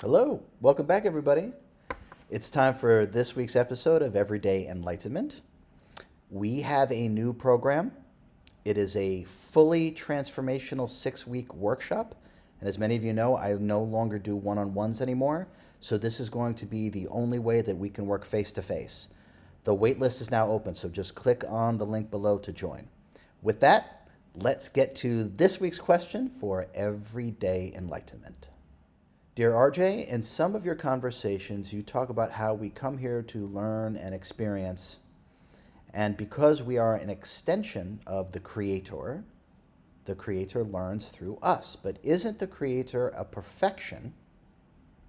Hello, welcome back, everybody. It's time for this week's episode of Everyday Enlightenment. We have a new program. It is a fully transformational 6-week workshop. And as many of you know, I no longer do one-on-ones anymore. So this is going to be the only way that we can work face-to-face. The waitlist is now open, so just click on the link below to join. With that, let's get to this week's question for Everyday Enlightenment. Dear RJ, in some of your conversations, you talk about how we come here to learn and experience, and because we are an extension of the Creator learns through us. But isn't the Creator a perfection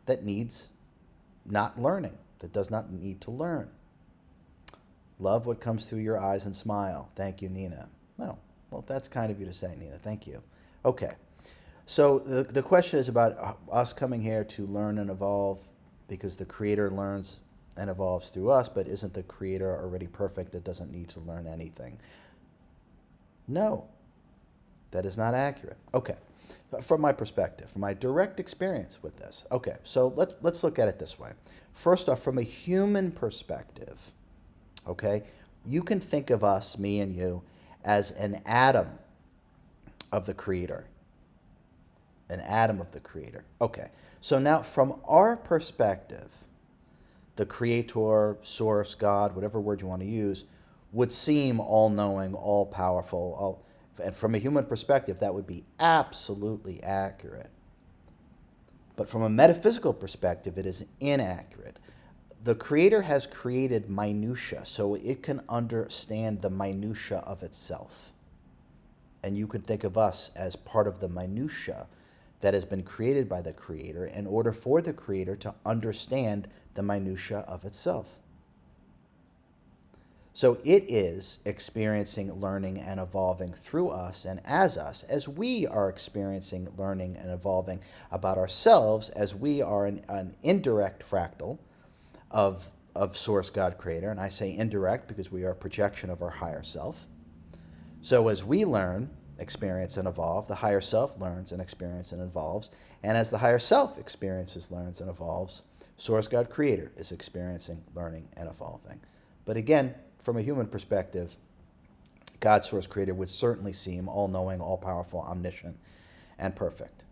that needs not learning, that does not need to learn? Love what comes through your eyes and smile. Thank you, Nina. Oh, well, that's kind of you to say, Nina. Thank you. Okay. So the question is about us coming here to learn and evolve because the Creator learns and evolves through us, but isn't the Creator already perfect that doesn't need to learn anything? No, that is not accurate. Okay, from my perspective, from my direct experience with this. Okay, so let's look at it this way. First off, from a human perspective, okay, you can think of us, me and you, as an atom of the Creator. An atom of the Creator. Okay, so now from our perspective, the Creator, Source, God, whatever word you want to use, would seem all-knowing, all-powerful. And from a human perspective, that would be absolutely accurate. But from a metaphysical perspective, it is inaccurate. The Creator has created minutia, so it can understand the minutia of itself. And you can think of us as part of the minutia that has been created by the Creator in order for the Creator to understand the minutia of itself. So it is experiencing, learning, and evolving through us and as we are experiencing, learning, and evolving about ourselves, as we are an indirect fractal of Source, God, Creator. And I say indirect because we are a projection of our higher self. So as we learn, experience, and evolve, the higher self learns and experiences and evolves. And as the higher self experiences, learns, and evolves, Source, God, Creator is experiencing, learning, and evolving. But again, from a human perspective, God, Source, Creator would certainly seem all-knowing, all-powerful, omniscient, and perfect.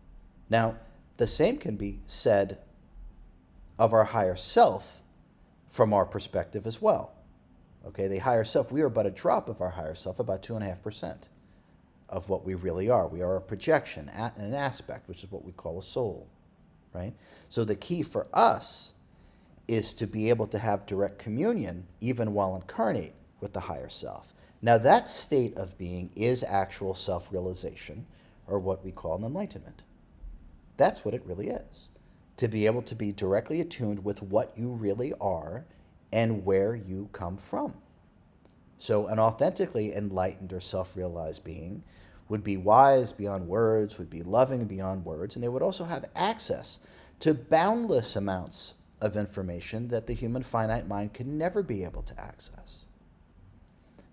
Now, the same can be said of our higher self from our perspective as well. Okay, the higher self, we are but a drop of our higher self, about 2.5% of what we really are. We are a projection, an aspect, which is what we call a soul, right? So the key for us is to be able to have direct communion, even while incarnate, with the higher self. Now that state of being is actual self-realization, or what we call an enlightenment. That's what it really is. To be able to be directly attuned with what you really are and where you come from. So an authentically enlightened or self-realized being would be wise beyond words, would be loving beyond words, and they would also have access to boundless amounts of information that the human finite mind can never be able to access.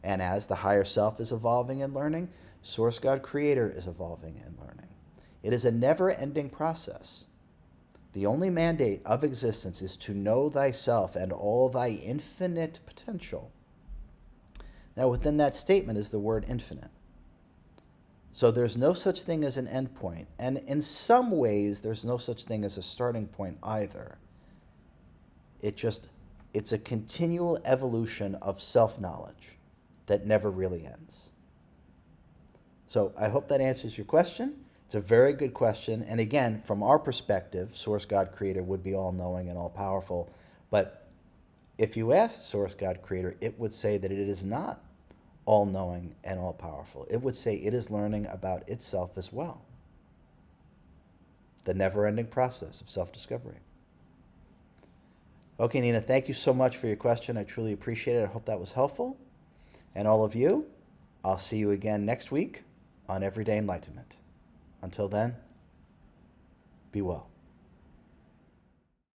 And as the higher self is evolving and learning, Source, God, Creator is evolving and learning. It is a never-ending process. The only mandate of existence is to know thyself and all thy infinite potential. Now, within that statement is the word infinite. So there's no such thing as an end point. And in some ways, there's no such thing as a starting point either. It's a continual evolution of self-knowledge that never really ends. So I hope that answers your question. It's a very good question. And again, from our perspective, Source, God, Creator would be all-knowing and all-powerful. But if you asked Source, God, Creator, it would say that it is not all-knowing and all-powerful. It would say it is learning about itself as well. The never-ending process of self-discovery. Okay, Nina, thank you so much for your question. I truly appreciate it. I hope that was helpful. And all of you, I'll see you again next week on Everyday Enlightenment. Until then, be well.